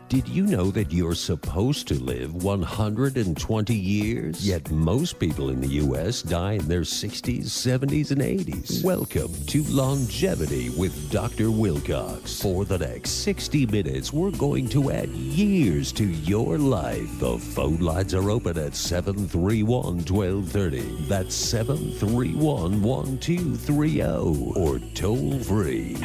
Did you know that you're supposed to live 120 years? Yet most people in the U.S. die in their 60s, 70s, and 80s. Welcome to Longevity with Dr. Wilcox. For the next 60 minutes, we're going to add years to your life. The phone lines are open at 731-1230. That's 731-1230. Or toll free.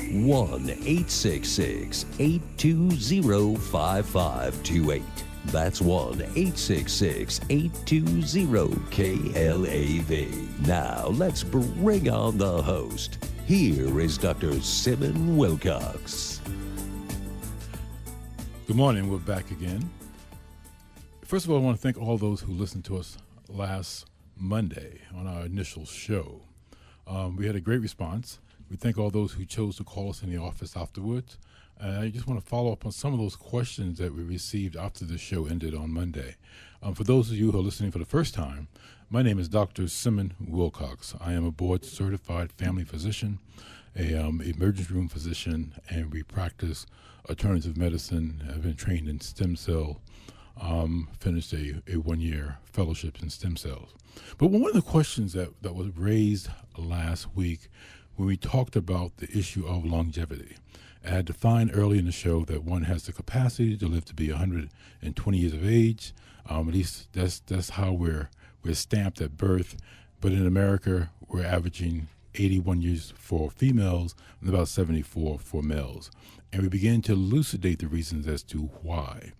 1-866-820-5528. That's 1-866-820-KLAV. Now, let's bring on the host. Here is Dr. Simmon Wilcox. Good morning. We're back again. First of all, I want to thank all those who listened to us last Monday on our initial show. We had a great response. We thank all those who chose to call us in the office afterwards. I just want to follow up on some of those questions that we received after the show ended on Monday. For those of you who are listening for the first time, my name is Dr. Simmon Wilcox. I am a board-certified family physician, an emergency room physician, and we practice alternative medicine. I've been trained in stem cell, finished a one-year fellowship in stem cells. But one of the questions that was raised last week when we talked about the issue of longevity, I had defined early in the show that one has the capacity to live to be 120 years of age. At least that's how we're stamped at birth. But in America, we're averaging 81 years for females and about 74 for males. And we began to elucidate the reasons as to why,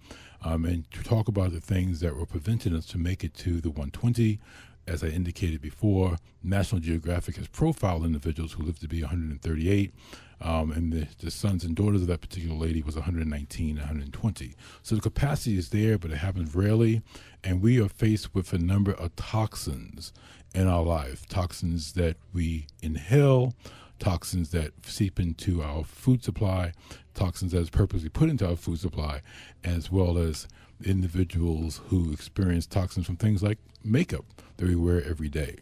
and to talk about the things that were preventing us to make it to the 120. As I indicated before, National Geographic has profiled individuals who live to be 138, and the sons and daughters of that particular lady was 119, 120. So the capacity is there, but it happens rarely, and we are faced with a number of toxins in our life, toxins that we inhale, toxins that seep into our food supply, toxins that is purposely put into our food supply, as well as individuals who experience toxins from things like makeup that we wear every day.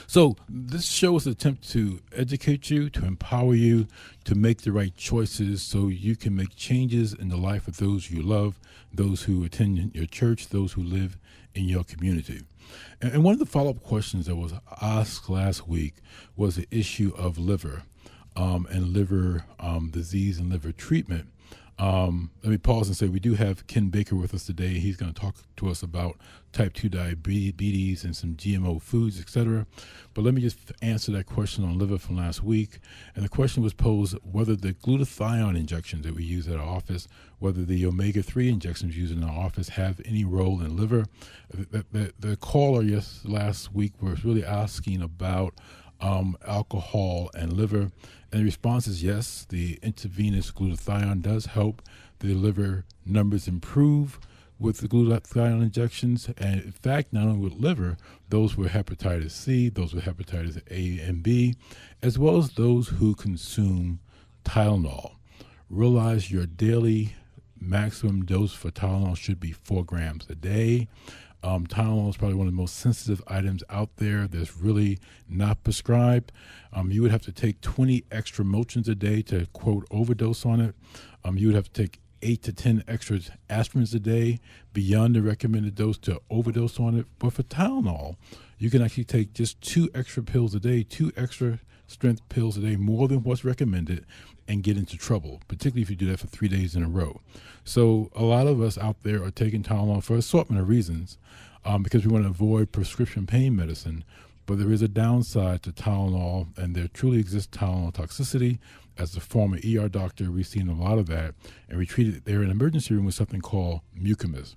So this show is an attempt to educate you, to empower you, to make the right choices so you can make changes in the life of those you love, those who attend your church, those who live in your community. And one of the follow-up questions that was asked last week was the issue of liver and liver disease and liver treatment. Let me pause and say we do have Ken Baker with us today. He's going to talk to us about type 2 diabetes and some GMO foods, etc. But let me just answer that question on liver from last week. And the question was posed whether the glutathione injections that we use at our office, whether the omega-3 injections used in our office have any role in liver. The caller last week was really asking about alcohol and liver. And the response is yes, the intravenous glutathione does help the liver numbers improve with the glutathione injections. And in fact, not only with liver, those with hepatitis C, those with hepatitis A and B, as well as those who consume Tylenol. Realize your daily maximum dose for Tylenol should be 4 grams a day. Tylenol is probably one of the most sensitive items out there that's really not prescribed. You would have to take 20 extra Motrin a day to, quote, overdose on it. You would have to take 8 to 10 extra aspirins a day beyond the recommended dose to overdose on it. But for Tylenol, you can actually take just 2 extra pills a day, 2 extra strength pills a day, more than what's recommended, and get into trouble, particularly if you do that for 3 days in a row. So a lot of us out there are taking Tylenol for an assortment of reasons, because we want to avoid prescription pain medicine. But there is a downside to Tylenol, and there truly exists Tylenol toxicity. As a former ER doctor, we've seen a lot of that, and we treated it there in an emergency room with something called mucimus.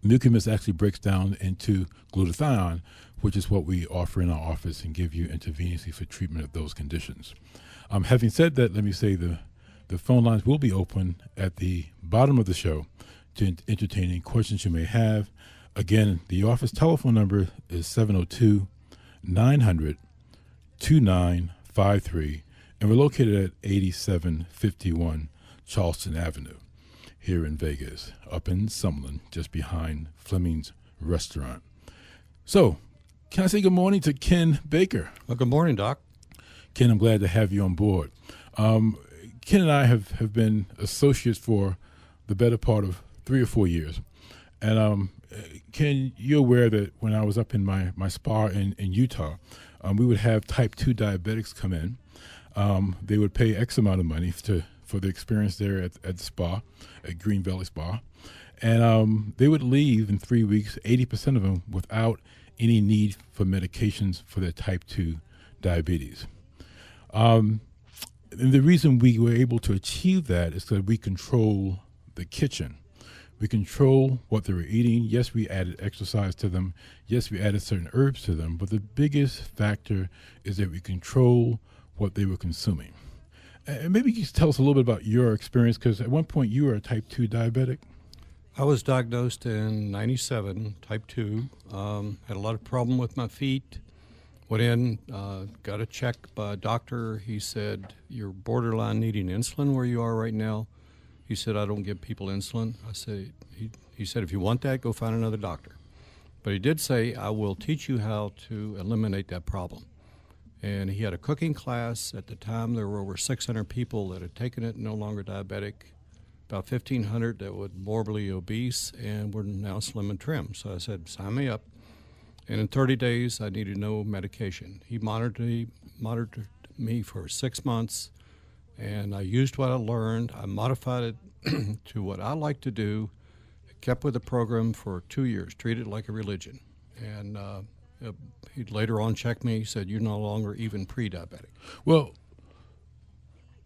Mucimus actually breaks down into glutathione, which is what we offer in our office and give you intravenously for treatment of those conditions. Having said that, let me say the phone lines will be open at the bottom of the show to entertain any questions you may have. Again, the office telephone number is 702-900-2953, and we're located at 8751 Charleston Avenue here in Vegas, up in Summerlin, just behind Fleming's Restaurant. So, can I say good morning to Ken Baker? Well, good morning, Doc. Ken, I'm glad to have you on board. Ken and I have been associates for the better part of 3 or 4 years. And Ken, you're aware that when I was up in my spa in Utah, we would have type 2 diabetics come in. They would pay X amount of money for the experience there at the spa, at Green Valley Spa. And they would leave in 3 weeks, 80% of them, without any need for medications for their type 2 diabetes. And the reason we were able to achieve that is that we control the kitchen. We control what they were eating. Yes, we added exercise to them. Yes, we added certain herbs to them. But the biggest factor is that we control what they were consuming. And maybe you could tell us a little bit about your experience, because at one point you were a type 2 diabetic. I was diagnosed in 97, type 2. Had a lot of problem with my feet. Went in, got a check by a doctor. He said, "You're borderline needing insulin where you are right now." He said, "I don't give people insulin." I said, he said, "If you want that, go find another doctor." But he did say, "I will teach you how to eliminate that problem." And he had a cooking class. At the time, there were over 600 people that had taken it, no longer diabetic, about 1,500 that were morbidly obese and were now slim and trim. So I said, "Sign me up." And in 30 days, I needed no medication. He monitored me for 6 months, and I used what I learned. I modified it to what I like to do, kept with the program for 2 years, treated it like a religion. And he later on checked me. He said, "You're no longer even pre-diabetic." Well,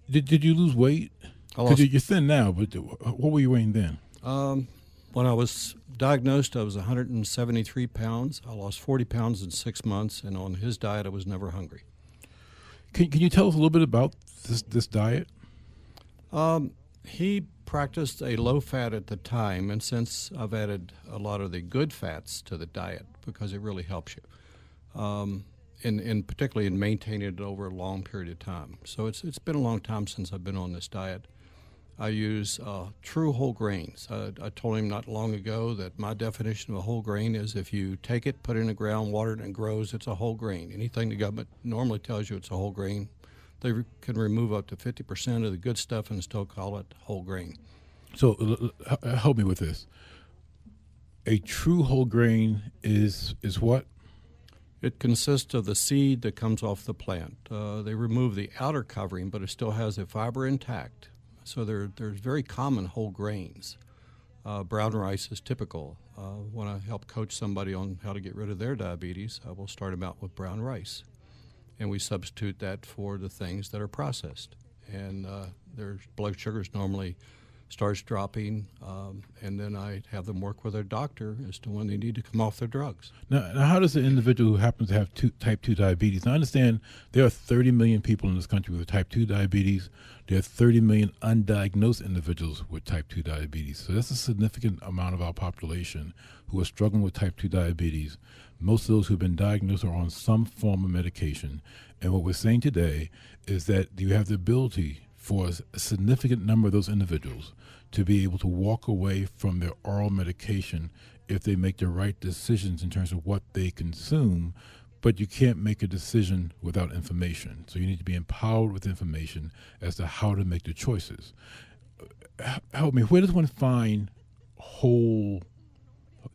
did you lose weight? Because you're thin now, but what were you weighing then? When I was diagnosed, I was 173 pounds. I lost 40 pounds in 6 months, and on his diet, I was never hungry. Can you tell us a little bit about this diet? He practiced a low fat at the time, and since I've added a lot of the good fats to the diet because it really helps you, in particularly in maintaining it over a long period of time. So it's been a long time since I've been on this diet. I use true whole grains. I told him not long ago that my definition of a whole grain is if you take it, put it in the ground, water it, and it grows, it's a whole grain. Anything the government normally tells you it's a whole grain, they can remove up to 50% of the good stuff and still call it whole grain. So help me with this. A true whole grain is what? It consists of the seed that comes off the plant. They remove the outer covering, but it still has the fiber intact. So there's very common whole grains. Brown rice is typical. When I help coach somebody on how to get rid of their diabetes, I will start them out with brown rice. And we substitute that for the things that are processed. And their blood sugars normally starts dropping, and then I have them work with their doctor as to when they need to come off their drugs. Now how does an individual who happens to have type 2 diabetes, now I understand there are 30 million people in this country with type 2 diabetes. There are 30 million undiagnosed individuals with type 2 diabetes. So that's a significant amount of our population who are struggling with type 2 diabetes. Most of those who have been diagnosed are on some form of medication. And what we're saying today is that you have the ability for a significant number of those individuals to be able to walk away from their oral medication if they make the right decisions in terms of what they consume, but you can't make a decision without information. So you need to be empowered with information as to how to make the choices. Help me, where does one find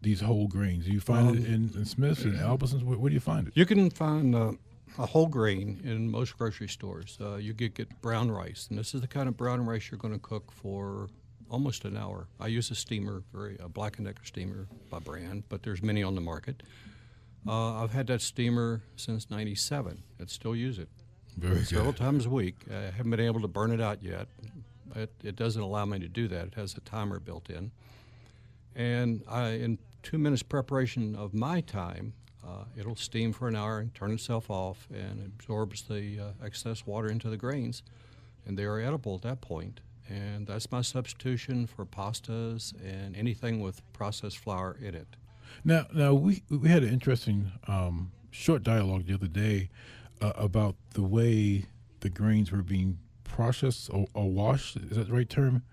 these whole grains? Do you find it in Smith's and Albertsons? Where do you find it? You can find a whole grain in most grocery stores. You get brown rice, and this is the kind of brown rice you're going to cook for almost an hour. I use a steamer, a Black & Decker steamer by brand, but there's many on the market. I've had that steamer since 97. I still use it. Several times a week. I haven't been able to burn it out yet. It doesn't allow me to do that. It has a timer built in. And in 2 minutes preparation of my time, it'll steam for an hour and turn itself off and absorbs the excess water into the grains, and they are edible at that point. And that's my substitution for pastas and anything with processed flour in it. Now we had an interesting short dialogue the other day about the way the grains were being processed or washed. Is that the right term?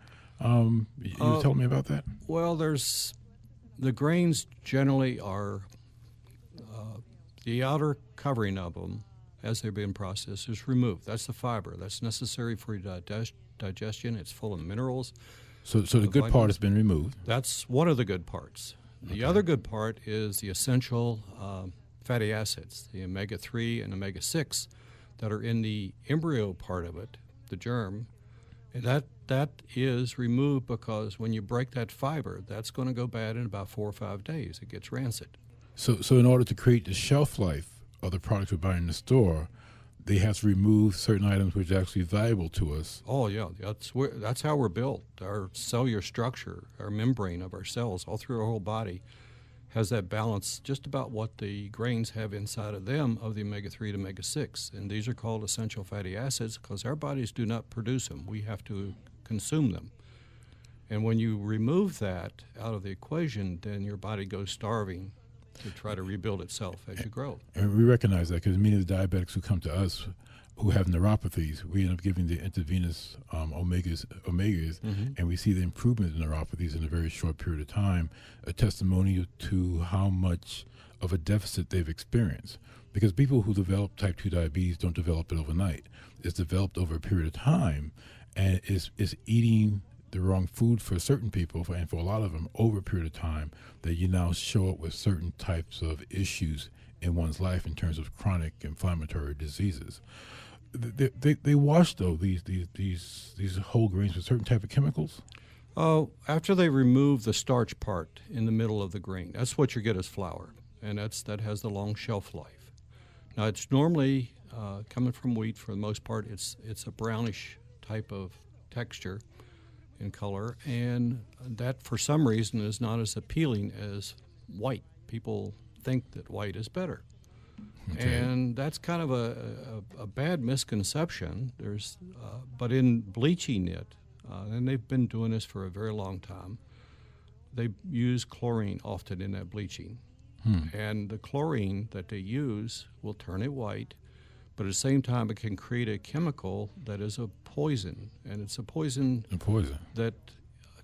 You tell me about that? Well, the grains generally are the outer covering of them as they're being processed is removed. That's the fiber. That's necessary for your digestion. It's full of minerals. So the good part has been removed. That's one of the good parts. The other good part is the essential fatty acids, the omega-3 and omega-6 that are in the embryo part of it, the germ. And that is removed because when you break that fiber, that's going to go bad in about 4 or 5 days. It gets rancid. So in order to create the shelf life of the products we buy in the store, they have to remove certain items which are actually valuable to us. Oh, yeah. That's how we're built. Our cellular structure, our membrane of our cells, all through our whole body, has that balance just about what the grains have inside of them of the omega-3 to omega-6. And these are called essential fatty acids because our bodies do not produce them. We have to consume them. And when you remove that out of the equation, then your body goes starving to try to rebuild itself as you grow. And we recognize that because many of the diabetics who come to us who have neuropathies, we end up giving the intravenous omegas, and we see the improvement in neuropathies in a very short period of time, a testimonial to how much of a deficit they've experienced. Because people who develop type 2 diabetes don't develop it overnight. It's developed over a period of time, and is eating the wrong food for certain people, and for a lot of them, over a period of time, that you now show up with certain types of issues in one's life in terms of chronic inflammatory diseases. They wash though these whole grains with certain type of chemicals. Oh, after they remove the starch part in the middle of the grain, that's what you get as flour, and that has the long shelf life. Now it's normally coming from wheat for the most part. It's a brownish type of texture in color, and that for some reason is not as appealing as white. People think that white is better. Okay. And that's kind of a bad misconception. But in bleaching it, and they've been doing this for a very long time, they use chlorine often in that bleaching. And the chlorine that they use will turn it white, but at the same time it can create a chemical that is a poison, and it's a poison that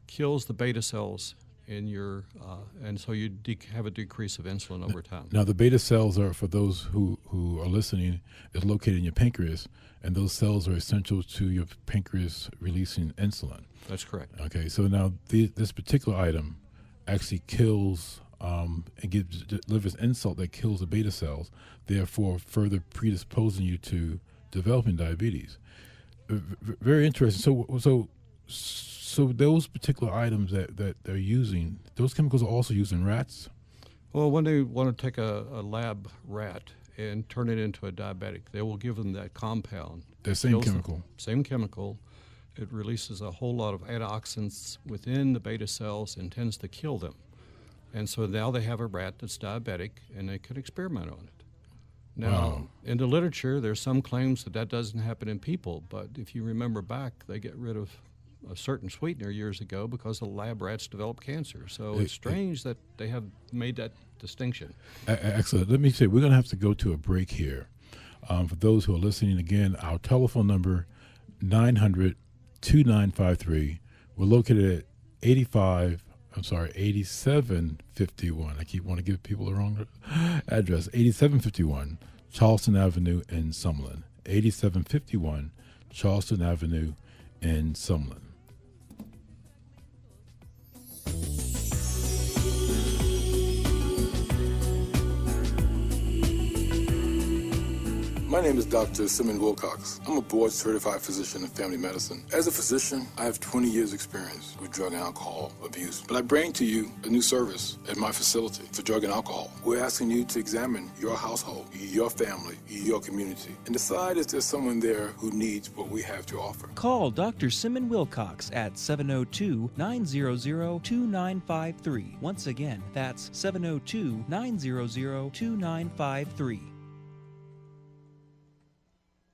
kills the beta cells in your, and so you have a decrease of insulin over time. Now the beta cells are, for those who are listening, is located in your pancreas, and those cells are essential to your pancreas releasing insulin. That's correct. Okay, so now this particular item actually kills and delivers insult that kills the beta cells, therefore further predisposing you to developing diabetes. Very interesting. So those particular items that they're using, those chemicals are also used in rats? Well, when they want to take a lab rat and turn it into a diabetic, they will give them that compound. The same chemical? Same chemical. It releases a whole lot of antioxidants within the beta cells and tends to kill them. And so now they have a rat that's diabetic, and they can experiment on it. Now, in the literature, there's some claims that doesn't happen in people, but if you remember back, they get rid of a certain sweetener years ago because the lab rats developed cancer. So it's strange that they have made that distinction. Excellent. Let me say, we're going to have to go to a break here. For those who are listening, again, our telephone number, 900-2953. We're located at 8751. I keep wanting to give people the wrong address. 8751 Charleston Avenue in Summerlin. 8751 Charleston Avenue in Summerlin. My name is Dr. Simmon Wilcox. I'm a board-certified physician in family medicine. As a physician, I have 20 years' experience with drug and alcohol abuse. But I bring to you a new service at my facility for drug and alcohol. We're asking you to examine your household, your family, your community, and decide if there's someone there who needs what we have to offer. Call Dr. Simmon Wilcox at 702-900-2953. Once again, that's 702-900-2953.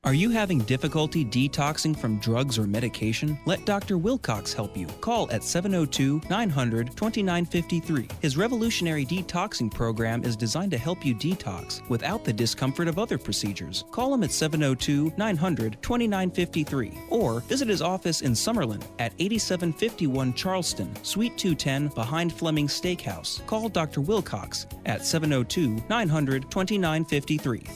Are you having difficulty detoxing from drugs or medication? Let Dr. Wilcox help you. Call at 702-900-2953. His revolutionary detoxing program is designed to help you detox without the discomfort of other procedures. Call him at 702-900-2953 or visit his office in Summerlin at 8751 Charleston, Suite 210 behind Fleming Steakhouse. Call Dr. Wilcox at 702-900-2953.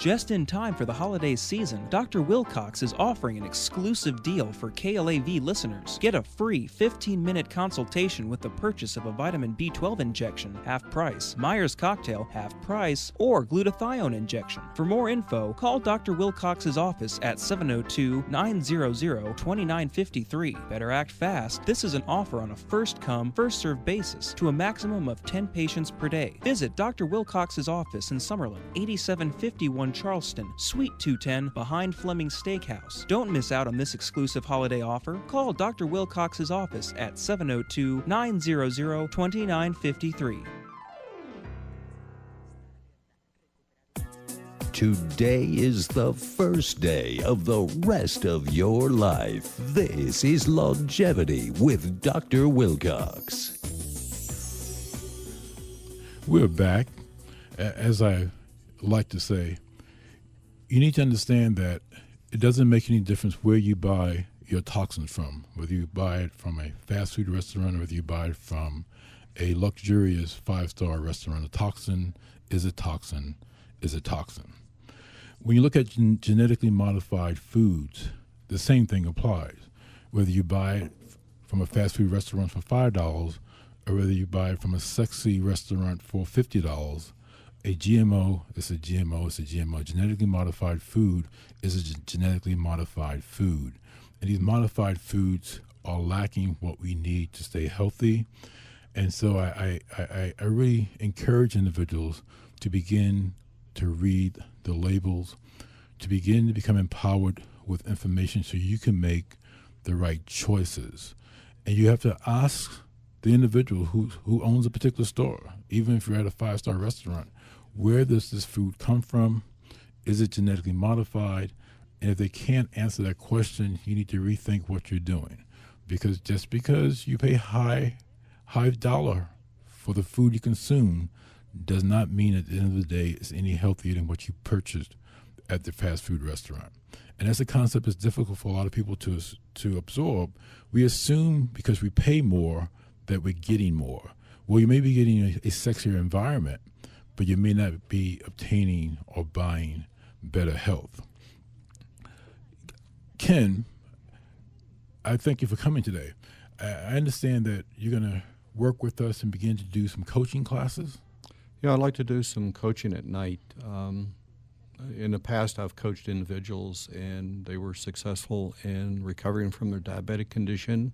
Just in time for the holiday season, Dr. Wilcox is offering an exclusive deal for KLAV listeners. Get a free 15-minute consultation with the purchase of a vitamin B12 injection, half price, Myers cocktail, half price, or glutathione injection. For more info, call Dr. Wilcox's office at 702-900-2953. Better act fast. This is an offer on a first-come, first-served basis to a maximum of 10 patients per day. Visit Dr. Wilcox's office in Summerlin, 8751 Charleston, Suite 210, behind Fleming Steakhouse. Don't miss out on this exclusive holiday offer. Call Dr. Wilcox's office at 702-900-2953. Today is the first day of the rest of your life. This is Longevity with Dr. Wilcox. We're back. As I like to say, you need to understand that it doesn't make any difference where you buy your toxins from, whether you buy it from a fast food restaurant or whether you buy it from a luxurious 5-star restaurant. A toxin is a toxin is a toxin. When you look at genetically modified foods, the same thing applies. Whether you buy it from a fast food restaurant for $5 or whether you buy it from a sexy restaurant for $50, a GMO is a GMO is a GMO. Genetically modified food is a genetically modified food. And these modified foods are lacking what we need to stay healthy. And so I really encourage individuals to begin to read the labels, to begin to become empowered with information so you can make the right choices. And you have to ask the individual who owns a particular store, even if you're at a 5-star restaurant, where does this food come from? Is it genetically modified? And if they can't answer that question, you need to rethink what you're doing. Because just because you pay high dollar for the food you consume does not mean at the end of the day it's any healthier than what you purchased at the fast food restaurant. And that's a concept that's difficult for a lot of people to absorb. We assume because we pay more that we're getting more. Well, you may be getting a sexier environment, but you may not be obtaining or buying better health. Ken, I thank you for coming today. I understand that you're going to work with us and begin to do some coaching classes. Yeah, I'd like to do some coaching at night. In the past, I've coached individuals, and they were successful in recovering from their diabetic condition.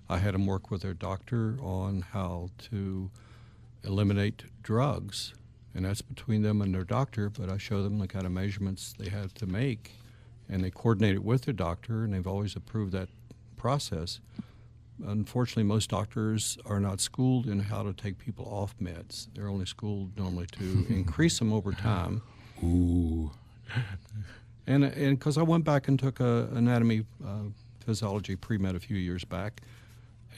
I had them work with their doctor on how to eliminate drugs, and that's between them and their doctor, but I show them the kind of measurements they have to make, and they coordinate it with their doctor, and they've always approved that process. Unfortunately, most doctors are not schooled in how to take people off meds. They're only schooled normally to increase them over time. Ooh. And because I went back and took anatomy physiology pre-med a few years back,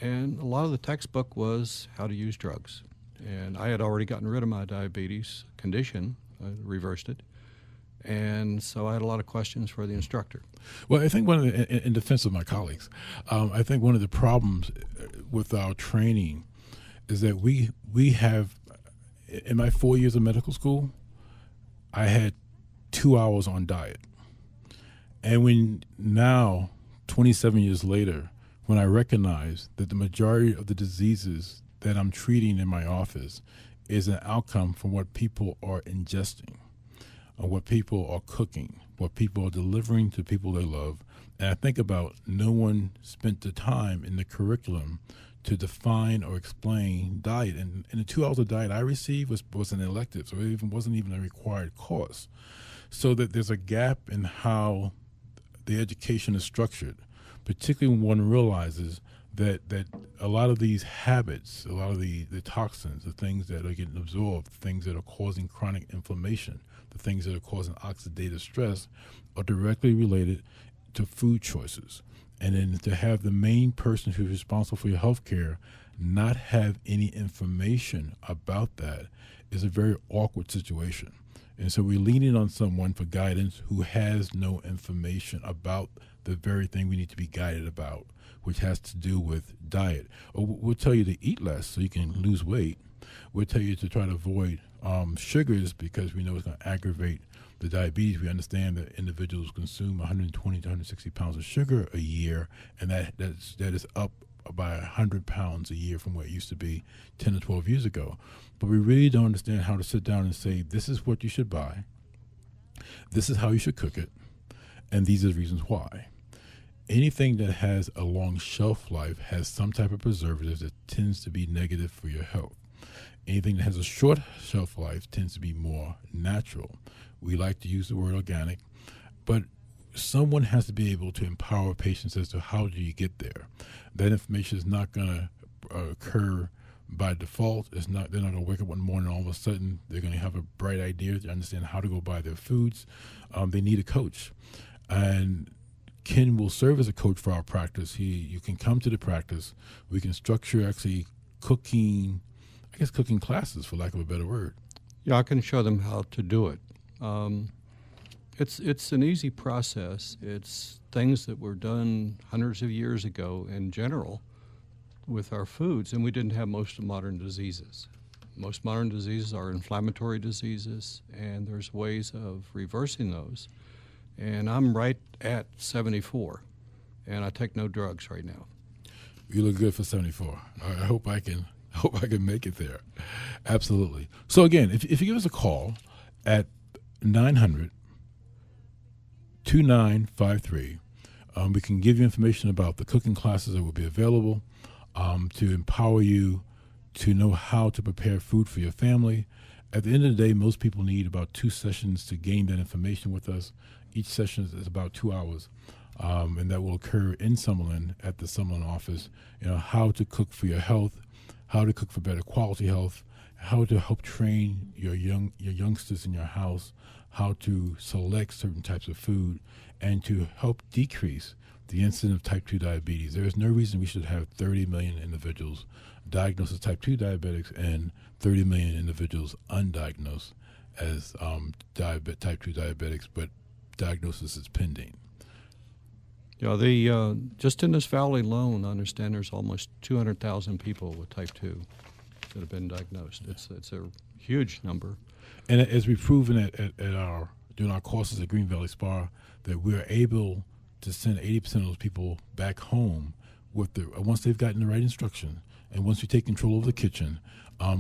and a lot of the textbook was how to use drugs. And I had already gotten rid of my diabetes condition, reversed it. And so I had a lot of questions for the instructor. Well, I think in defense of my colleagues, I think one of the problems with our training is that we have, in my 4 years of medical school, I had 2 hours on diet. And when now, 27 years later, when I recognize that the majority of the diseases that I'm treating in my office is an outcome from what people are ingesting, or what people are cooking, what people are delivering to people they love. And I think about no one spent the time in the curriculum to define or explain diet. And the 2 hours of diet I received was an elective, so it wasn't even a required course. So that there's a gap in how the education is structured, particularly when one realizes that a lot of these habits, a lot of the toxins, the things that are getting absorbed, the things that are causing chronic inflammation, the things that are causing oxidative stress are directly related to food choices. And then to have the main person who's responsible for your health care not have any information about that is a very awkward situation. And so we're leaning on someone for guidance who has no information about the very thing we need to be guided about, which has to do with diet. Or we'll tell you to eat less so you can lose weight. We'll tell you to try to avoid sugars because we know it's going to aggravate the diabetes, we understand that individuals consume 120 to 160 pounds of sugar a year, and that is up by 100 pounds a year from what it used to be 10 or 12 years ago. But we really don't understand how to sit down and say, this is what you should buy, this is how you should cook it, and these are the reasons why. Anything that has a long shelf life has some type of preservative that tends to be negative for your health. Anything that has a short shelf life tends to be more natural. We like to use the word organic, but someone has to be able to empower patients as to how do you get there. That information is not going to occur by default. They're not going to wake up one morning and all of a sudden they're going to have a bright idea to understand how to go buy their foods. They need a coach. And Ken will serve as a coach for our practice. You can come to the practice. We can structure actually cooking classes, for lack of a better word. Yeah, I can show them how to do it. It's an easy process. It's things that were done hundreds of years ago in general with our foods, and we didn't have most of modern diseases. Most modern diseases are inflammatory diseases, and there's ways of reversing those. And I'm right at 74, and I take no drugs right now. You look good for 74. I hope I can make it there. Absolutely. So again, if you give us a call at 900-2953, we can give you information about the cooking classes that will be available to empower you to know how to prepare food for your family. At the end of the day, most people need about 2 sessions to gain that information with us. Each session is about 2 hours, and that will occur in Summerlin at the Summerlin office. How to cook for your health, how to cook for better quality health, how to help train your youngsters in your house, how to select certain types of food, and to help decrease the incidence of type 2 diabetes. There is no reason we should have 30 million individuals diagnosed as type 2 diabetics and 30 million individuals undiagnosed as type 2 diabetics, but diagnosis is pending. Yeah, just in this valley alone, I understand there's almost 200,000 people with type 2 that have been diagnosed. It's a huge number. And as we've proven during our courses at Green Valley Spa, that we're able to send 80% of those people back home once they've gotten the right instruction, and once we take control of the kitchen,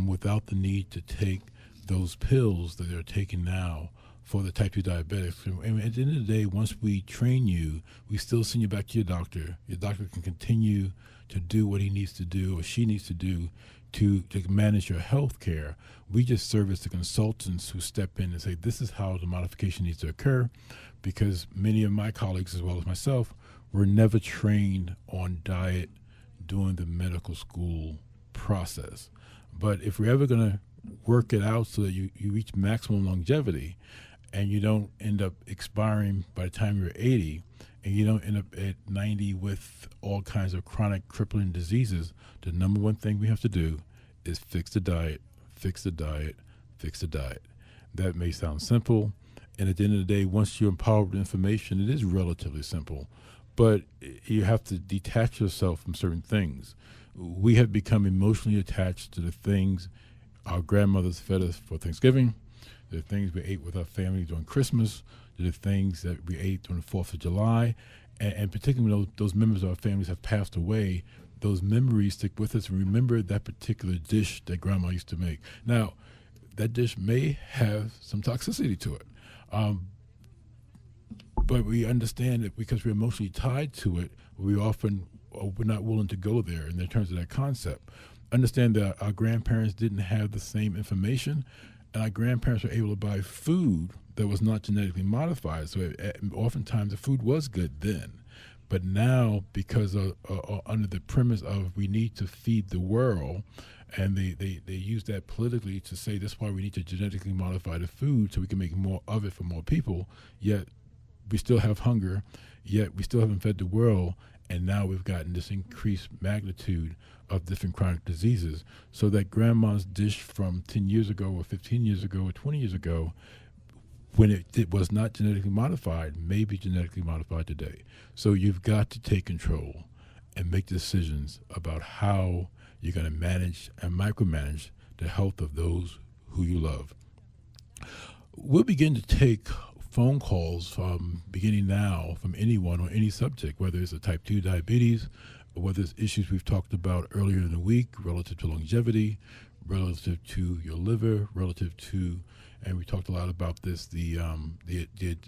without the need to take those pills that they're taking now for the type 2 diabetics. And at the end of the day, once we train you, we still send you back to your doctor. Your doctor can continue to do what he needs to do or she needs to do to manage your health care. We just serve as the consultants who step in and say, this is how the modification needs to occur, because many of my colleagues, as well as myself, were never trained on diet during the medical school process. But if we're ever going to work it out so that you reach maximum longevity and you don't end up expiring by the time you're 80, and you don't end up at 90 with all kinds of chronic crippling diseases, the number one thing we have to do is fix the diet, fix the diet, fix the diet. That may sound simple, and at the end of the day, once you're empowered with information, it is relatively simple, but you have to detach yourself from certain things. We have become emotionally attached to the things our grandmothers fed us for Thanksgiving, the things we ate with our family during Christmas, the things that we ate during the 4th of July, and particularly when those members of our families have passed away, those memories stick with us and remember that particular dish that grandma used to make. Now, that dish may have some toxicity to it, but we understand that because we're emotionally tied to it, we're not willing to go there in terms of that concept. Understand that our grandparents didn't have the same information, and our grandparents were able to buy food that was not genetically modified. So oftentimes the food was good then. But now, because under the premise of we need to feed the world, and they use that politically to say that's why we need to genetically modify the food so we can make more of it for more people, yet we still have hunger, yet we still haven't fed the world, and now we've gotten this increased magnitude of different chronic diseases. So that grandma's dish from 10 years ago or 15 years ago or 20 years ago, when it was not genetically modified, may be genetically modified today. So you've got to take control and make decisions about how you're going to manage and micromanage the health of those who you love. we'll begin to take phone calls beginning now from anyone on any subject, whether it's a type 2 diabetes, or whether it's issues we've talked about earlier in the week relative to longevity, relative to your liver, relative to, and we talked a lot about this, the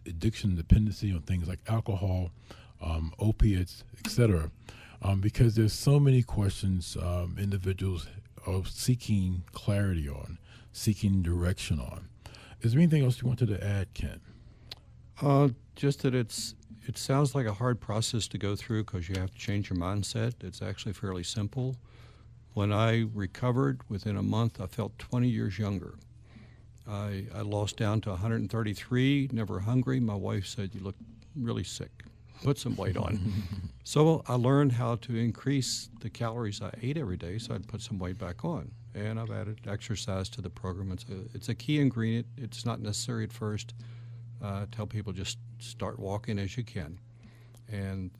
addiction dependency on things like alcohol, opiates, etc. Because there's so many questions individuals are seeking clarity on, seeking direction on. Is there anything else you wanted to add, Ken? Just that it sounds like a hard process to go through because you have to change your mindset. It's actually fairly simple. When I recovered, within a month, I felt 20 years younger. I lost down to 133, never hungry. My wife said, "You look really sick. Put some weight on." So I learned how to increase the calories I ate every day, so I'd put some weight back on. And I've added exercise to the program. It's a key ingredient. It's not necessary at first. Tell people just start walking as you can. And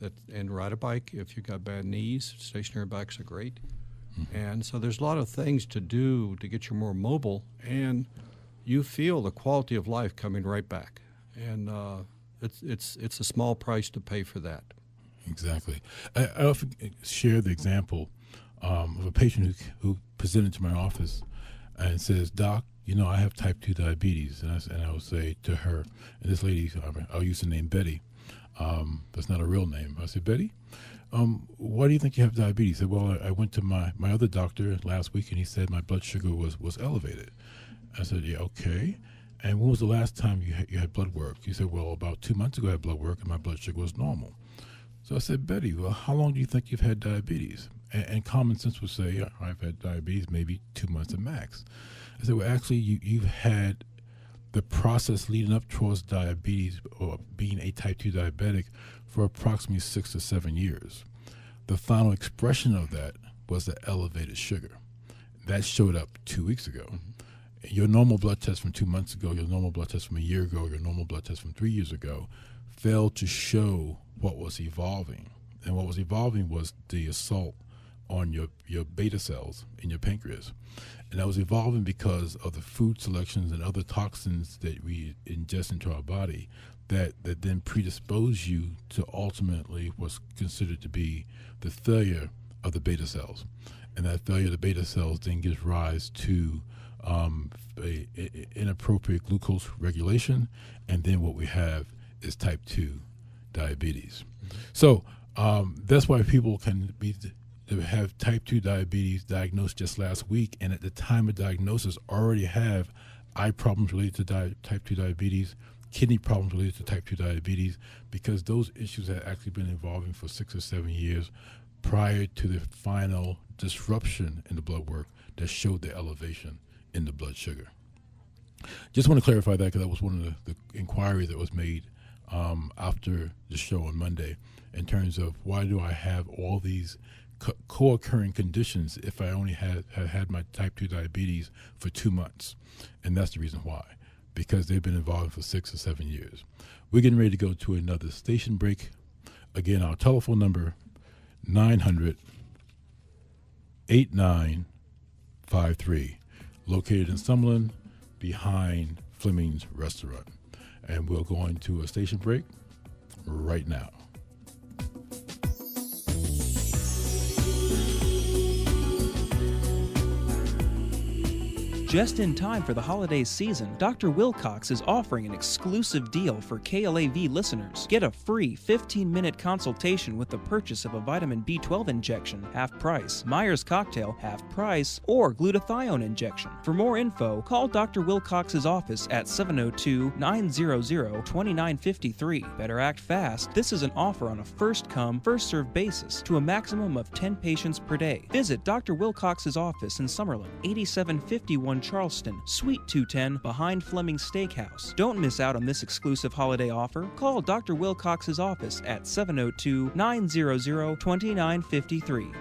ride a bike if you've got bad knees. Stationary bikes are great. Mm-hmm. And so there's a lot of things to do to get you more mobile, and you feel the quality of life coming right back. And it's a small price to pay for that. Exactly. I often share the example of a patient who presented to my office and says, "Doc, I have type 2 diabetes." And I would say to her, and this lady, I'll use the name Betty. That's not a real name. I said, "Betty, why do you think you have diabetes?" She said, "Well, I went to my other doctor last week, and he said my blood sugar was elevated." I said, "Yeah, okay. And when was the last time you had blood work?" He said, "Well, about 2 months ago I had blood work, and my blood sugar was normal." So I said, "Betty, well, how long do you think you've had diabetes?" And common sense would say, "Yeah, I've had diabetes maybe 2 months at max." I said, "Well, actually, you've had the process leading up towards diabetes or being a type 2 diabetic for approximately 6 to 7 years. The final expression of that was the elevated sugar. That showed up 2 weeks ago. Mm-hmm. Your normal blood test from 2 months ago, your normal blood test from a year ago, your normal blood test from 3 years ago failed to show what was evolving. And what was evolving was the assault on your beta cells in your pancreas. And that was evolving because of the food selections and other toxins that we ingest into our body that then predispose you to ultimately what's considered to be the failure of the beta cells. And that failure of the beta cells then gives rise to inappropriate glucose regulation, and then what we have is type 2 diabetes. Mm-hmm. So that's why people can have type 2 diabetes diagnosed just last week, and at the time of diagnosis already have eye problems related to type 2 diabetes, kidney problems related to type 2 diabetes, because those issues had actually been evolving for 6 or 7 years prior to the final disruption in the blood work that showed the elevation in the blood sugar. Just want to clarify that because that was one of the inquiries that was made after the show on Monday in terms of why do I have all these co-occurring conditions if I only had my type 2 diabetes for 2 months. And that's the reason why, because they've been involved for 6 or 7 years. We're getting ready to go to another station break. Again, our telephone number, 900-8953, located in Summerlin behind Fleming's Restaurant. And we'll go into a station break right now. Just in time for the holiday season, Dr. Wilcox is offering an exclusive deal for KLAV listeners. Get a free 15-minute consultation with the purchase of a vitamin B12 injection, half price, Myers cocktail, half price, or glutathione injection. For more info, call Dr. Wilcox's office at 702-900-2953. Better act fast. This is an offer on a first-come, first-served basis to a maximum of 10 patients per day. Visit Dr. Wilcox's office in Summerlin, 8751 Charleston, Suite 210, behind Fleming's Steakhouse. Don't miss out on this exclusive holiday offer. Call Dr. Wilcox's office at 702-900-2953.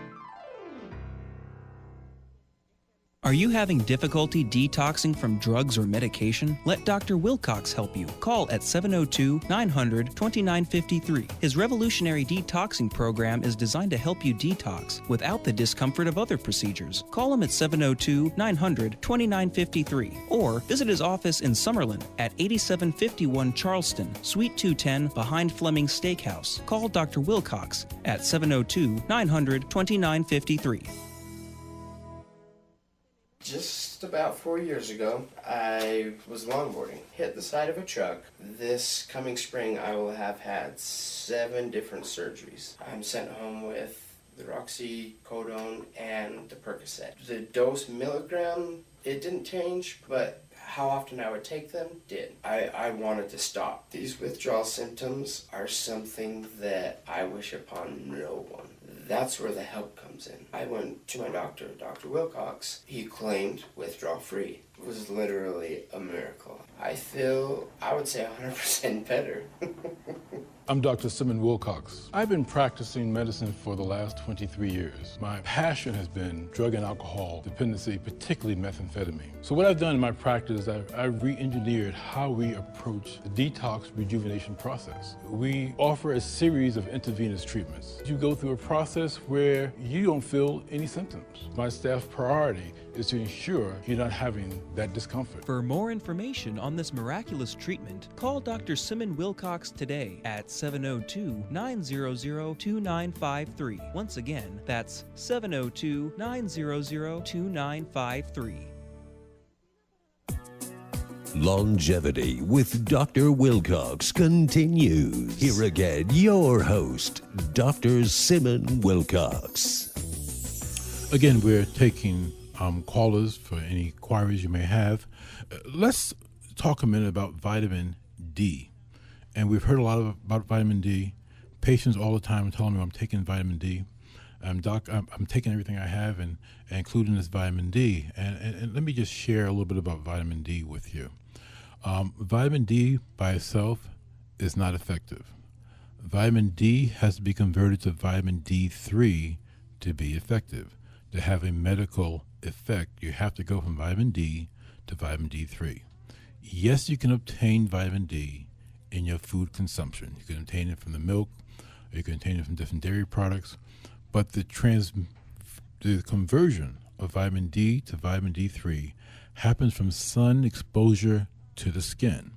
Are you having difficulty detoxing from drugs or medication? Let Dr. Wilcox help you. Call at 702-900-2953. His revolutionary detoxing program is designed to help you detox without the discomfort of other procedures. Call him at 702-900-2953 or visit his office in Summerlin at 8751 Charleston, Suite 210 behind Fleming Steakhouse. Call Dr. Wilcox at 702-900-2953. Just about 4 years ago, I was longboarding, hit the side of a truck. This coming spring, I will have had 7 different surgeries. I'm sent home with the oxycodone and the Percocet. The dose milligram, it didn't change, but how often I would take them did. I wanted to stop. These withdrawal symptoms are something that I wish upon no one. That's where the help comes in. I went to my doctor, Dr. Wilcox. He claimed withdrawal free. It was literally a miracle. I feel, I would say 100% better. I'm Dr. Simmon Wilcox. I've been practicing medicine for the last 23 years. My passion has been drug and alcohol dependency, particularly methamphetamine. So what I've done in my practice is I've re-engineered how we approach the detox rejuvenation process. We offer a series of intravenous treatments. You go through a process where you don't feel any symptoms. My staff's priority is to ensure you're not having that discomfort. For more information on this miraculous treatment, call Dr. Simmon Wilcox today at 702-900-2953. Once again, that's 702-900-2953. Longevity with Dr. Wilcox continues. Here again, your host, Dr. Simmon Wilcox. Again, we're taking callers for any queries you may have. Let's talk a minute about vitamin D. And we've heard a lot about vitamin D. Patients all the time are telling me I'm taking vitamin D. Doc, I'm taking everything I have and including this vitamin D. And let me just share a little bit about vitamin D with you. Vitamin D by itself is not effective. Vitamin D has to be converted to vitamin D3 to be effective. To have a medical effect, you have to go from vitamin D to vitamin D3. Yes, you can obtain vitamin D in your food consumption. You can obtain it from the milk, or you can obtain it from different dairy products, but the conversion of vitamin D to vitamin D3 happens from sun exposure to the skin.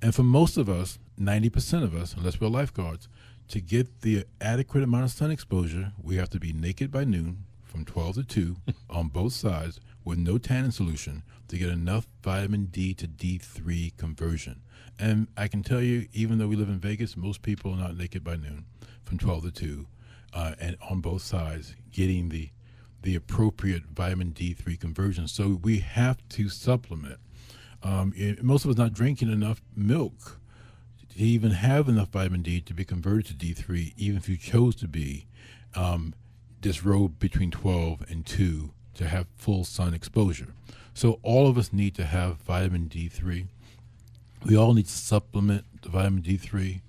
And for most of us, 90% of us, unless we're lifeguards, to get the adequate amount of sun exposure, we have to be naked by noon from 12 to 2 on both sides with no tannin solution to get enough vitamin D to D3 conversion. And I can tell you, even though we live in Vegas, most people are not naked by noon from 12 to 2 and on both sides getting the appropriate vitamin D3 conversion. So we have to supplement. Most of us not drinking enough milk to even have enough vitamin D to be converted to D3, even if you chose to be disrobed between 12 and 2 to have full sun exposure. So all of us need to have vitamin D3. We all need to supplement the vitamin D3.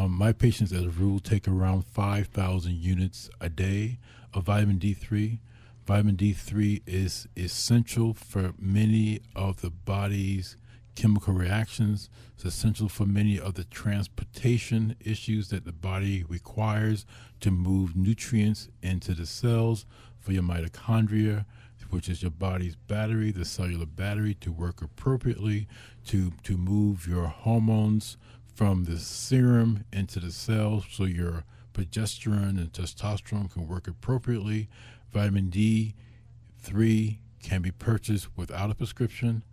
My patients, as a rule, take around 5,000 units a day of vitamin D3. Vitamin D3 is essential for many of the body's chemical reactions. It's essential for many of the transportation issues that the body requires to move nutrients into the cells, for your mitochondria, which is your body's battery, the cellular battery, to work appropriately, to move your hormones from the serum into the cells so your progesterone and testosterone can work appropriately. Vitamin D3 can be purchased without a prescription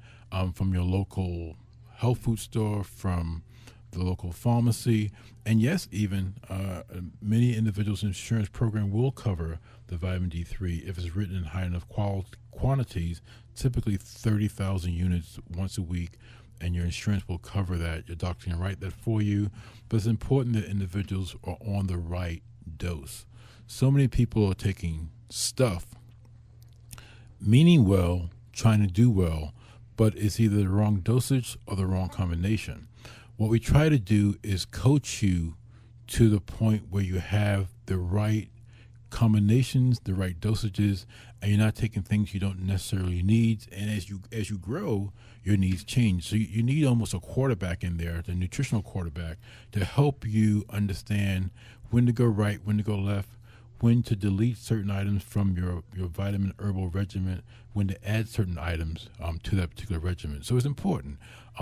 from your local health food store, from the local pharmacy, and yes, even many individuals' insurance program will cover the vitamin D3 if it's written in high enough quantities, typically 30,000 units once a week, and your insurance will cover that. Your doctor can write that for you, but it's important that individuals are on the right dose. So many people are taking stuff, meaning well, trying to do well, but it's either the wrong dosage or the wrong combination. What we try to do is coach you to the point where you have the right combinations, the right dosages, and you're not taking things you don't necessarily need. And as you grow, your needs change. So you need almost a quarterback in there, the nutritional quarterback, to help you understand when to go right, when to go left, when to delete certain items from your vitamin herbal regimen, when to add certain items to that particular regimen. So it's important.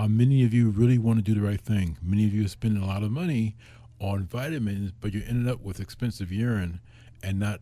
Many of you really want to do the right thing. Many of you are spending a lot of money on vitamins, but you're ending up with expensive urine and not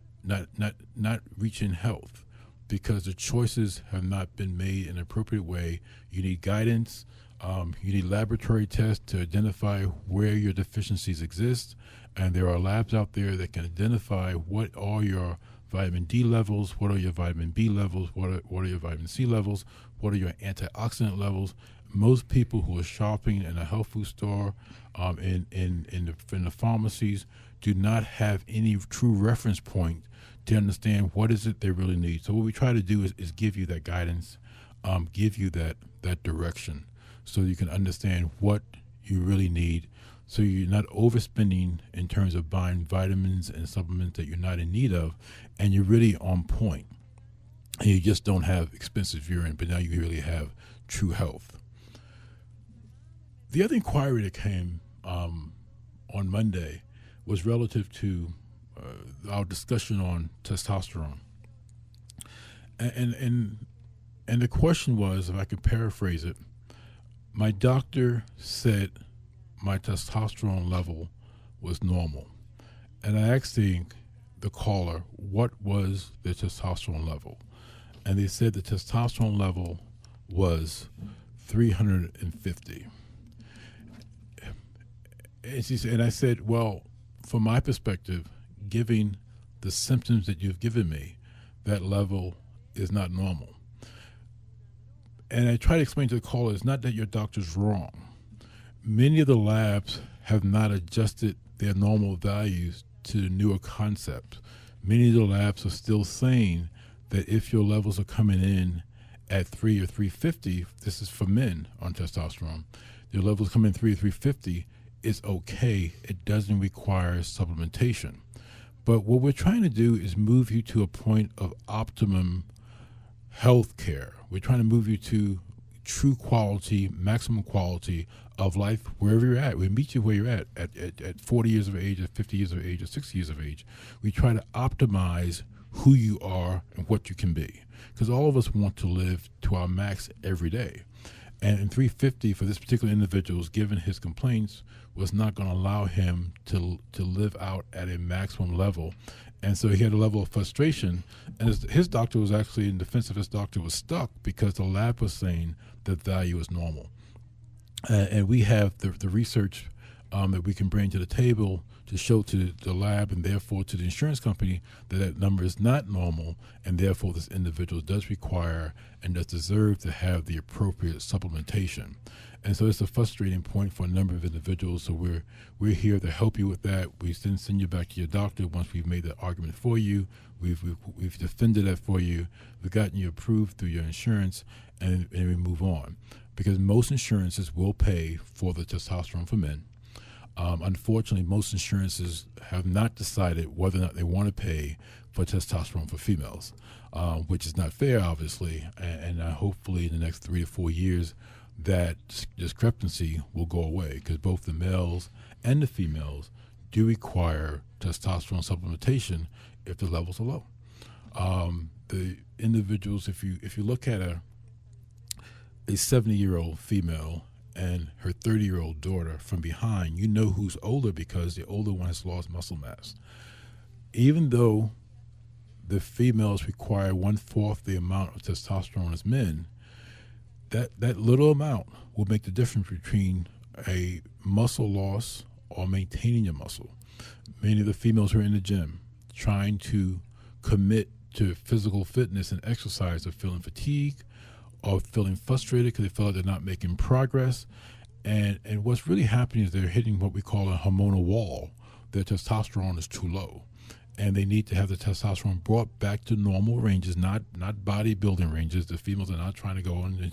reaching health because the choices have not been made in an appropriate way. You need guidance. You need laboratory tests to identify where your deficiencies exist. And there are labs out there that can identify what are your vitamin D levels, what are your vitamin B levels, what are your vitamin C levels, what are your antioxidant levels. Most people who are shopping in a health food store, in the pharmacies, do not have any true reference point to understand what is it they really need. So what we try to do is give you that guidance, give you that direction, so you can understand what you really need, so you're not overspending in terms of buying vitamins and supplements that you're not in need of, and you're really on point. And you just don't have expensive urine, but now you really have true health. The other inquiry that came on Monday was relative to our discussion on testosterone. And the question was, if I could paraphrase it, my doctor said my testosterone level was normal. And I asked the caller, what was their testosterone level? And they said the testosterone level was 350. And I said, well, from my perspective, given the symptoms that you've given me, that level is not normal. And I try to explain to the caller, it's not that your doctor's wrong. Many of the labs have not adjusted their normal values to the newer concepts. Many of the labs are still saying that if your levels are coming in at 3 or 350, this is for men on testosterone, your levels come in 3 or 350, it's okay. It doesn't require supplementation. But what we're trying to do is move you to a point of optimum health care. We're trying to move you to true quality, maximum quality of life wherever you're at. We meet you where you're at 40 years of age, at 50 years of age, or 60 years of age. We try to optimize who you are and what you can be, because all of us want to live to our max every day. And in 350 for this particular individual, given his complaints, was not going to allow him to live out at a maximum level. And so he had a level of frustration, and his doctor was actually, in defense of his doctor, was stuck because the lab was saying that value is normal. And we have the research that we can bring to the table to show to the lab and therefore to the insurance company that number is not normal, and therefore this individual does require and does deserve to have the appropriate supplementation. And so it's a frustrating point for a number of individuals. So we're here to help you with that. We then send you back to your doctor once we've made that argument for you. We've defended that for you. We've gotten you approved through your insurance, and we move on. Because most insurances will pay for the testosterone for men. Unfortunately, most insurances have not decided whether or not they want to pay for testosterone for females, which is not fair, obviously. And hopefully in the next 3 to 4 years, that discrepancy will go away, because both the males and the females do require testosterone supplementation if the levels are low. The individuals, if you look at a 70-year-old female and her 30-year-old daughter from behind, you know who's older because the older one has lost muscle mass. Even though the females require 1/4 the amount of testosterone as men, that little amount will make the difference between a muscle loss or maintaining your muscle. Many of the females who are in the gym trying to commit to physical fitness and exercise are feeling fatigued or feeling frustrated because they feel like they're not making progress. And what's really happening is they're hitting what we call a hormonal wall. Their testosterone is too low, and they need to have the testosterone brought back to normal ranges, not bodybuilding ranges. The females are not trying to go on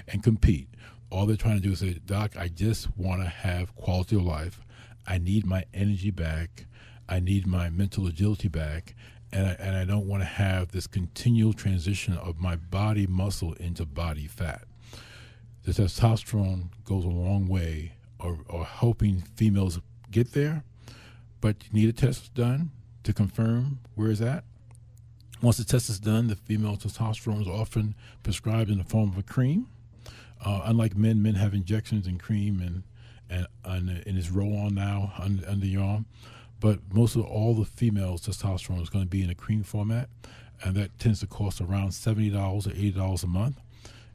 and compete. All they're trying to do is say, Doc, I just want to have quality of life. I need my energy back. I need my mental agility back, and I don't want to have this continual transition of my body muscle into body fat. The testosterone goes a long way, or helping females get there, but you need a test done to confirm where it's at. Once the test is done, the female testosterone is often prescribed in the form of a cream. Unlike men have injections and cream and is roll-on now under your arm. But most of all the females' testosterone is going to be in a cream format, and that tends to cost around $70 or $80 a month.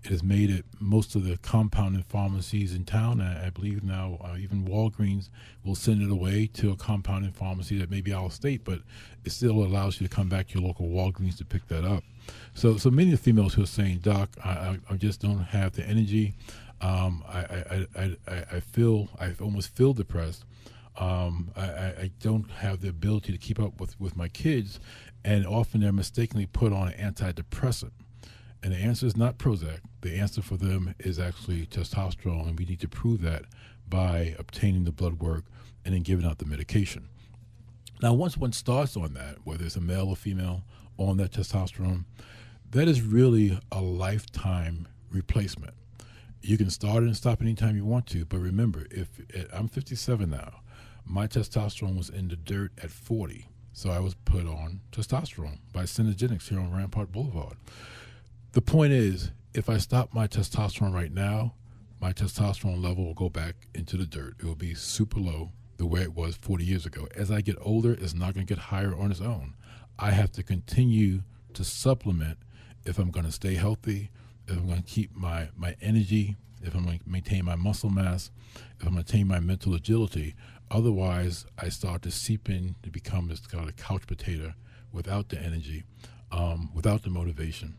It is made at most of the compounding pharmacies in town. I believe now even Walgreens will send it away to a compounding pharmacy that may be out of state, but it still allows you to come back to your local Walgreens to pick that up. So many of the females who are saying, Doc, I just don't have the energy. I almost feel depressed. I don't have the ability to keep up with my kids, and often they're mistakenly put on an antidepressant. And the answer is not Prozac. The answer for them is actually testosterone, and we need to prove that by obtaining the blood work and then giving out the medication. Now, once one starts on that, whether it's a male or female on that testosterone, that is really a lifetime replacement. You can start it and stop anytime you want to, but remember, I'm 57 now, my testosterone was in the dirt at 40, so I was put on testosterone by Synergenics here on Rampart Boulevard. The point is, if I stop my testosterone right now, my testosterone level will go back into the dirt. It will be super low the way it was 40 years ago. As I get older, it's not going to get higher on its own. I have to continue to supplement if I'm going to stay healthy, if I'm going to keep my energy, if I'm going to maintain my muscle mass, if I'm going to maintain my mental agility. Otherwise, I start to seep in to become this kind of couch potato without the energy, without the motivation.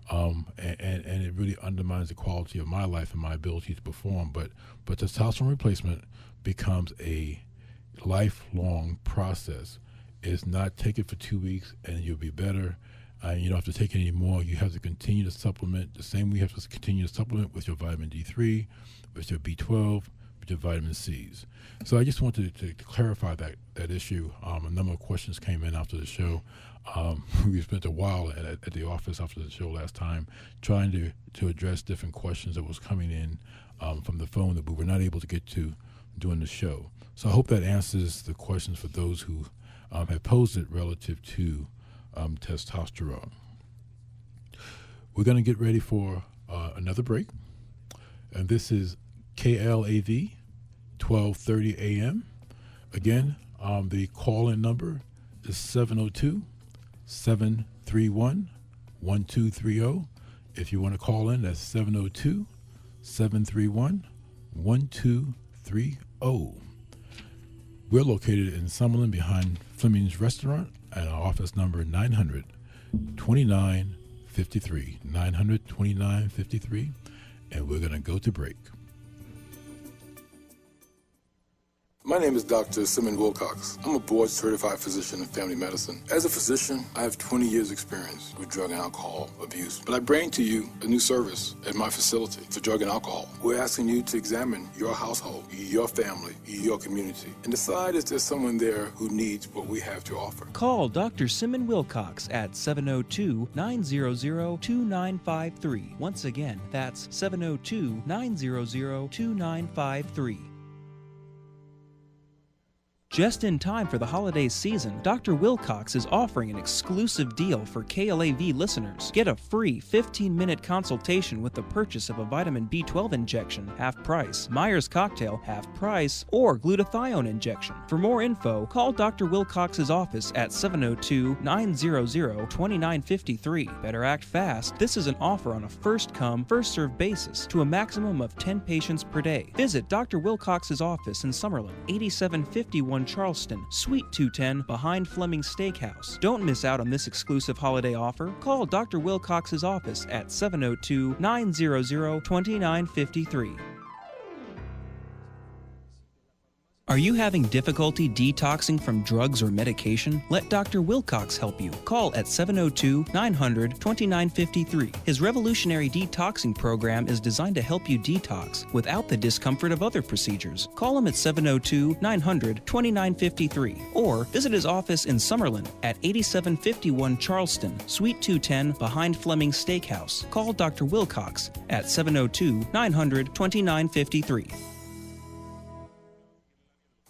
And it really undermines the quality of my life and my ability to perform. But testosterone replacement becomes a lifelong process. It's not take it for 2 weeks and you'll be better. You don't have to take it anymore. You have to continue to supplement the same way you have to continue to supplement with your vitamin D3, with your B12, with your vitamin C's. So I just wanted to clarify that issue. A number of questions came in after the show. We spent a while at the office after the show last time trying to address different questions that was coming in from the phone that we were not able to get to during the show. So I hope that answers the questions for those who have posed it relative to testosterone. We're going to get ready for another break. And this is KLAV 1230 AM. Again, the call-in number is 702-731-1230. If you want to call in, that's 702-731-1230. We're located in Summerlin behind Fleming's Restaurant, and our office number 900-2953. 900-2953, and we're going to go to break. My name is Dr. Simmon Wilcox. I'm a board-certified physician in family medicine. As a physician, I have 20 years experience with drug and alcohol abuse. But I bring to you a new service at my facility for drug and alcohol. We're asking you to examine your household, your family, your community, and decide if there's someone there who needs what we have to offer. Call Dr. Simmon Wilcox at 702-900-2953. Once again, that's 702-900-2953. Just in time for the holiday season, Dr. Wilcox is offering an exclusive deal for KLAV listeners. Get a free 15-minute consultation with the purchase of a vitamin B12 injection, half price, Myers cocktail, half price, or glutathione injection. For more info, call Dr. Wilcox's office at 702-900-2953. Better act fast. This is an offer on a first-come, first-served basis to a maximum of 10 patients per day. Visit Dr. Wilcox's office in Summerlin, 8751 Charleston, Suite 210, behind Fleming Steakhouse. Don't miss out on this exclusive holiday offer. Call Dr. Wilcox's office at 702-900-2953. Are you having difficulty detoxing from drugs or medication? Let Dr. Wilcox help you. Call at 702-900-2953. His revolutionary detoxing program is designed to help you detox without the discomfort of other procedures. Call him at 702-900-2953 or visit his office in Summerlin at 8751 Charleston, Suite 210 behind Fleming's Steakhouse. Call Dr. Wilcox at 702-900-2953.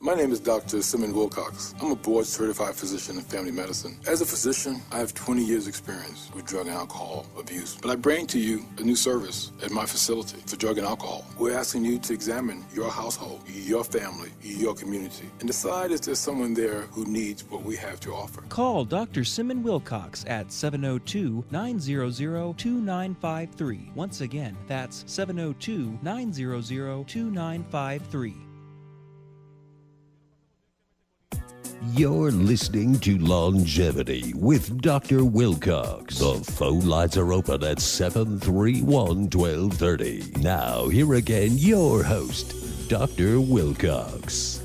My name is Dr. Simmon Wilcox. I'm a board-certified physician in family medicine. As a physician, I have 20 years experience with drug and alcohol abuse. But I bring to you a new service at my facility for drug and alcohol. We're asking you to examine your household, your family, your community, and decide if there's someone there who needs what we have to offer. Call Dr. Simmon Wilcox at 702-900-2953. Once again, that's 702-900-2953. You're listening to Longevity with Dr. Wilcox. The phone lines are open at 731-1230. Now, here again, your host, Dr. Wilcox.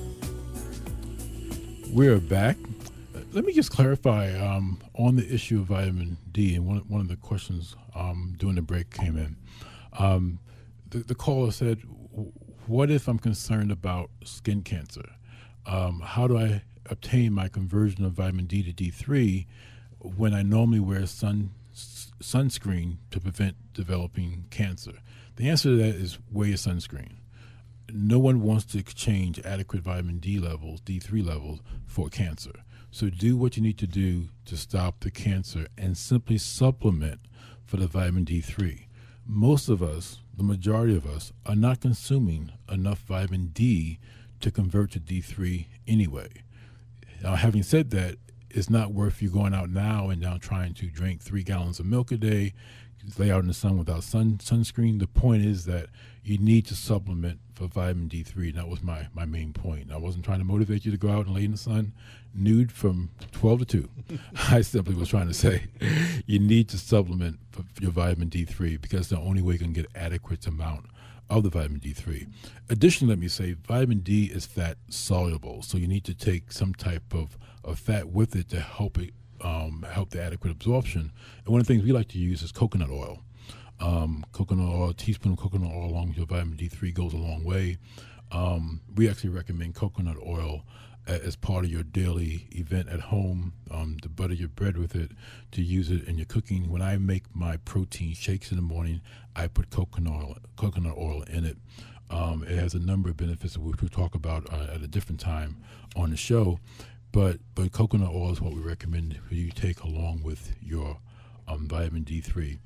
We're back. Let me just clarify on the issue of vitamin D, and one of the questions during the break came in. The caller said, what if I'm concerned about skin cancer? How do I obtain my conversion of vitamin D to D3 when I normally wear sunscreen to prevent developing cancer? The answer to that is wear your sunscreen. No one wants to exchange adequate vitamin D levels, D3 levels, for cancer. So do what you need to do to stop the cancer and simply supplement for the vitamin D3. Most of us, the majority of us, are not consuming enough vitamin D to convert to D3 anyway. Now, having said that, it's not worth you going out now and now trying to drink 3 gallons of milk a day, lay out in the sun without sunscreen. The point is that you need to supplement for vitamin D3. And that was my main point. I wasn't trying to motivate you to go out and lay in the sun nude from 12 to 2. I simply was trying to say you need to supplement for your vitamin D3 because the only way you can get adequate amount of the vitamin D3. Additionally, let me say, vitamin D is fat soluble, so you need to take some type of fat with it to help it help the adequate absorption. And one of the things we like to use is coconut oil. Coconut oil, a teaspoon of coconut oil along with your vitamin D3 goes a long way. We actually recommend coconut oil as part of your daily event at home, to butter your bread with it, to use it in your cooking. When I make my protein shakes in the morning, I put coconut oil in it. It has a number of benefits which we'll talk about at a different time on the show, but coconut oil is what we recommend for you to take along with your vitamin D3. It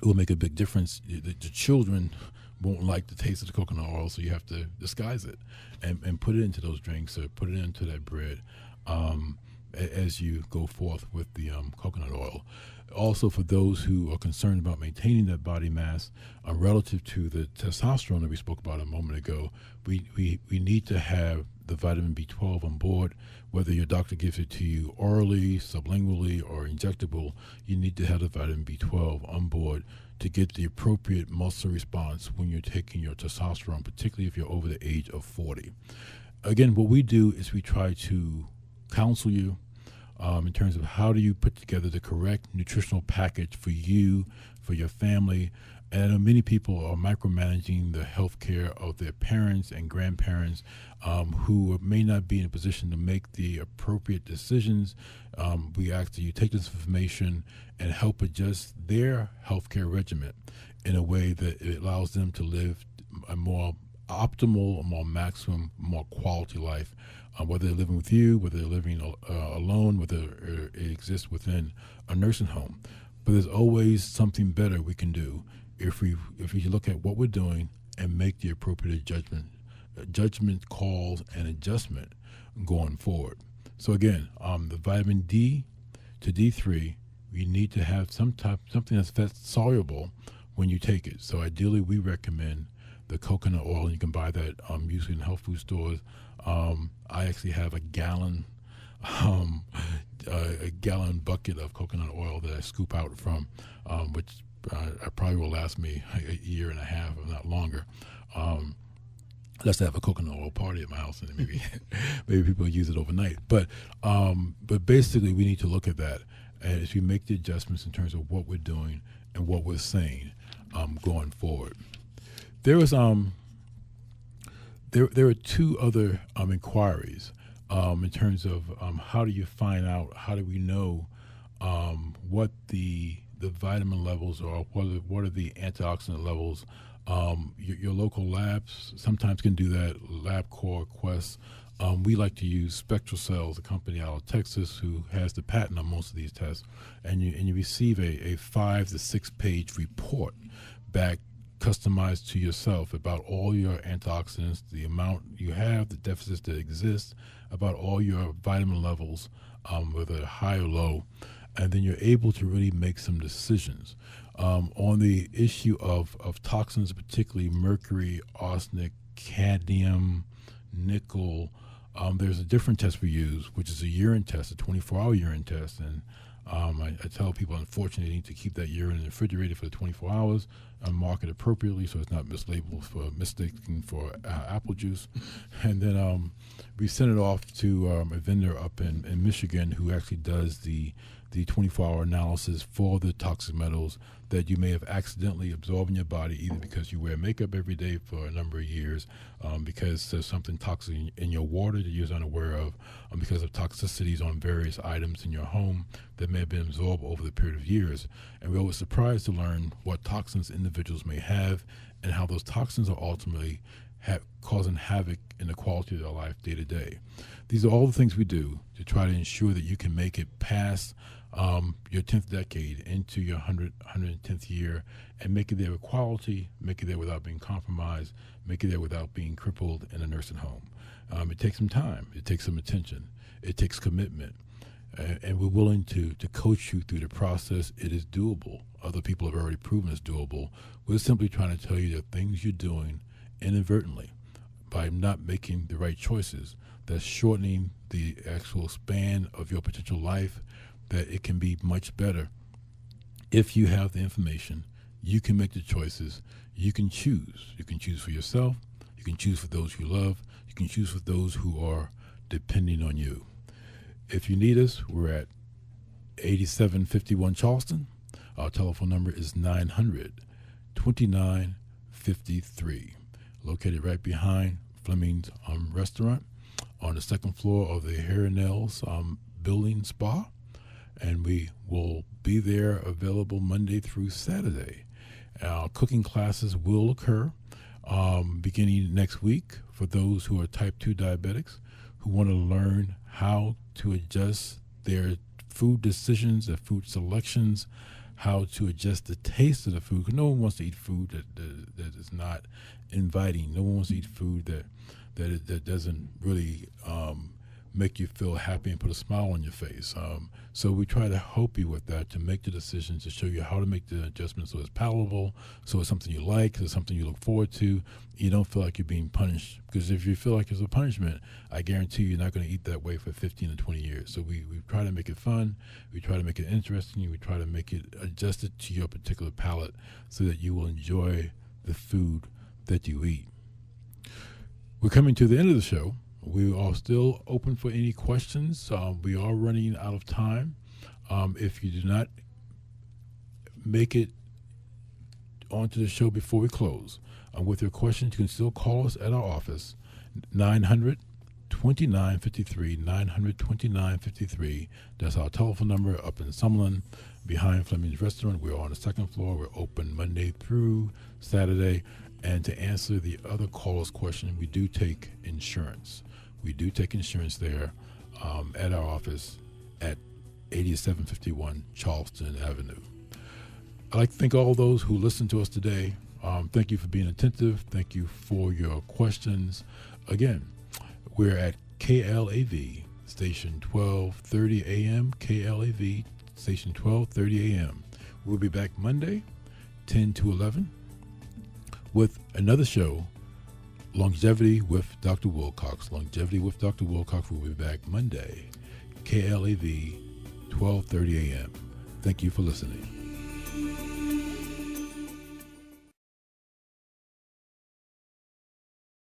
will make a big difference. The children won't like the taste of the coconut oil, so you have to disguise it and put it into those drinks or put it into that bread as you go forth with the coconut oil. Also, for those who are concerned about maintaining that body mass relative to the testosterone that we spoke about a moment ago, we need to have the vitamin B12 on board. Whether your doctor gives it to you orally, sublingually, or injectable, you need to have the vitamin B12 on board to get the appropriate muscle response when you're taking your testosterone, particularly if you're over the age of 40. Again, what we do is we try to counsel you in terms of how do you put together the correct nutritional package for you, for your family. And I know many people are micromanaging the health care of their parents and grandparents who may not be in a position to make the appropriate decisions. We ask that you take this information and help adjust their health care regimen in a way that it allows them to live a more optimal, a more maximum, more quality life, whether they're living with you, whether they're living alone, whether it exists within a nursing home. But there's always something better we can do if we look at what we're doing and make the appropriate judgment calls and adjustment going forward. So again, the vitamin D to D3, you need to have something that's fat soluble when you take it. So ideally, we recommend the coconut oil, and you can buy that usually in health food stores. I actually have a gallon bucket of coconut oil that I scoop out from, which probably will last me a year and a half, if not longer. Unless I have a coconut oil party at my house, and maybe maybe people use it overnight. But basically, we need to look at that as we make the adjustments in terms of what we're doing and what we're saying going forward. There was there are two other inquiries in terms of how do you find out, how do we know what the vitamin levels are, what are the antioxidant levels. Your local labs sometimes can do that, LabCorp, Quest. We like to use Spectral Cells, a company out of Texas who has the patent on most of these tests, and you receive a 5 to 6 page report back, customized to yourself, about all your antioxidants, the amount you have, the deficits that exist, about all your vitamin levels, whether high or low, and then you're able to really make some decisions. On the issue of toxins, particularly mercury, arsenic, cadmium, nickel, there's a different test we use, which is a urine test, a 24-hour urine test. And I tell people, unfortunately, they need to keep that urine in the refrigerator for 24 hours and mark it appropriately so it's not mislabeled for mistaken for apple juice. And then we send it off to a vendor up in Michigan who actually does the 24-hour analysis for the toxic metals that you may have accidentally absorbed in your body, either because you wear makeup every day for a number of years, because there's something toxic in your water that you're unaware of, because of toxicities on various items in your home that may have been absorbed over the period of years. And we're always surprised to learn what toxins individuals may have and how those toxins are ultimately causing havoc in the quality of their life day to day. These are all the things we do to try to ensure that you can make it past your 10th decade into your 110th year, and make it there with quality, make it there without being compromised, make it there without being crippled in a nursing home. It takes some time, it takes some attention, it takes commitment, and we're willing to coach you through the process. It is doable. Other people have already proven it's doable. We're simply trying to tell you that things you're doing inadvertently by not making the right choices, that's shortening the actual span of your potential life, that it can be much better. If you have the information, you can make the choices, you can choose. You can choose for yourself, you can choose for those you love, you can choose for those who are depending on you. If you need us, we're at 8751 Charleston. Our telephone number is 900-2953. Located right behind Fleming's Restaurant on the second floor of the Hair and Nails building spa. And we will be there available Monday through Saturday. Our cooking classes will occur beginning next week for those who are type 2 diabetics who want to learn how to adjust their food decisions, their food selections, how to adjust the taste of the food. Because no one wants to eat food that is not inviting. No one wants to eat food that doesn't really make you feel happy and put a smile on your face. So we try to help you with that, to make the decisions, to show you how to make the adjustments so it's palatable, so it's something you like, so it's something you look forward to. You don't feel like you're being punished. Because if you feel like it's a punishment, I guarantee you're not going to eat that way for 15 to 20 years. So we try to make it fun. We try to make it interesting. We try to make it adjusted to your particular palate so that you will enjoy the food that you eat. We're coming to the end of the show. We are still open for any questions. We are running out of time. If you do not make it onto the show before we close, with your questions, you can still call us at our office, 900-2953, 900-2953. That's our telephone number up in Summerlin, behind Fleming's Restaurant. We're on the second floor. We're open Monday through Saturday. And to answer the other caller's question, we do take insurance. We do take insurance there at our office at 8751 Charleston Avenue. I'd like to thank all those who listened to us today. Thank you for being attentive. Thank you for your questions. Again, we're at KLAV Station 1230 AM, KLAV Station 1230 AM. We'll be back Monday, 10 to 11, with another show, Longevity with Dr. Wilcox. Longevity with Dr. Wilcox will be back Monday, KLAV 1230 AM. Thank you for listening.